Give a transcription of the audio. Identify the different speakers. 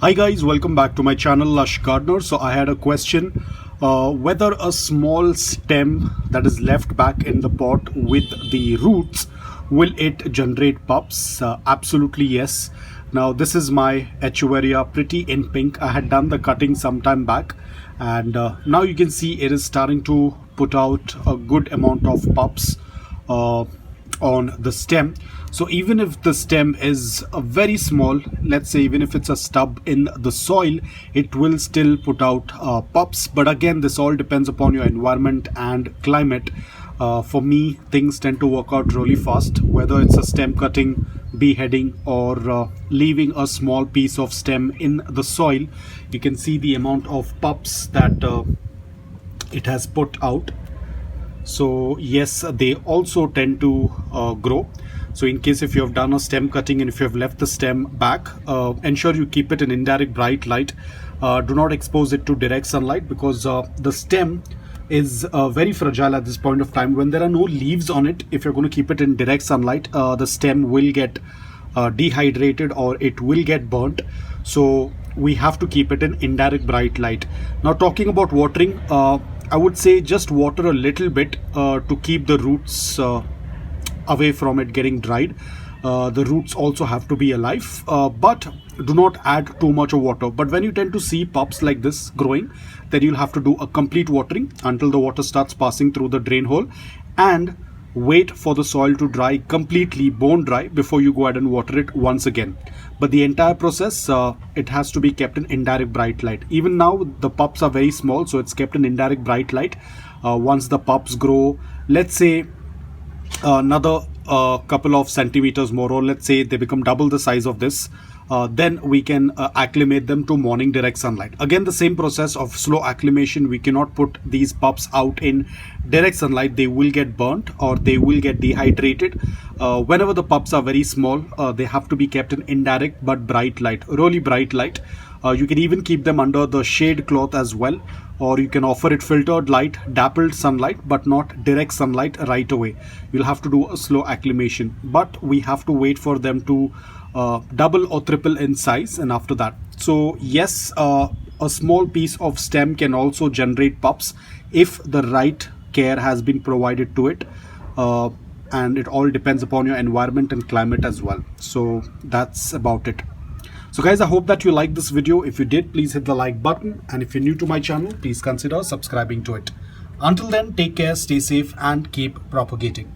Speaker 1: Hi guys, welcome back to my channel Lush Gardener. So I had a question whether a small stem that is left back in the pot with the roots, will it generate pups? Absolutely yes. Now this is my haworthia, pretty in pink. I had done the cutting some time back, and now you can see it is starting to put out a good amount of pups on the stem. So even if the stem is very small, let's say even if it's a stub in the soil, it will still put out pups. But again, this all depends upon your environment and climate. For me, things tend to work out really fast, whether it's a stem cutting, beheading, or leaving a small piece of stem in the soil. You can see the amount of pups that it has put out. So yes, they also tend to grow. So in case if you have done a stem cutting and if you have left the stem back, ensure you keep it in indirect bright light. Do not expose it to direct sunlight, because the stem is very fragile at this point of time. When there are no leaves on it, if you're going to keep it in direct sunlight, the stem will get dehydrated or it will get burnt. So we have to keep it in indirect bright light. Now talking about watering, I would say just water a little bit to keep the roots away from it getting dried. The roots also have to be alive, but do not add too much of water. But when you tend to see pups like this growing, then you'll have to do a complete watering until the water starts passing through the drain hole, and wait for the soil to dry completely, bone dry, before you go ahead and water it once again. But the entire process, it has to be kept in indirect bright light. Even now the pups are very small, so it's kept in indirect bright light. Once the pups grow, let's say another couple of centimeters more, or let's say they become double the size of this, then we can acclimate them to morning direct sunlight. Again, the same process of slow acclimation. We cannot put these pups out in direct sunlight. They will get burnt or they will get dehydrated. Whenever the pups are very small, they have to be kept in indirect but bright light, really bright light. You can even keep them under the shade cloth as well, or you can offer it filtered light, dappled sunlight, but not direct sunlight right away. You'll have to do a slow acclimation, but we have to wait for them to double or triple in size, and after that. So yes, a small piece of stem can also generate pups if the right care has been provided to it, and it all depends upon your environment and climate as well. So that's about it. So guys, I hope that you liked this video. If you did, please hit the like button, and if you're new to my channel, please consider subscribing to it. Until then, take care, stay safe, and keep propagating.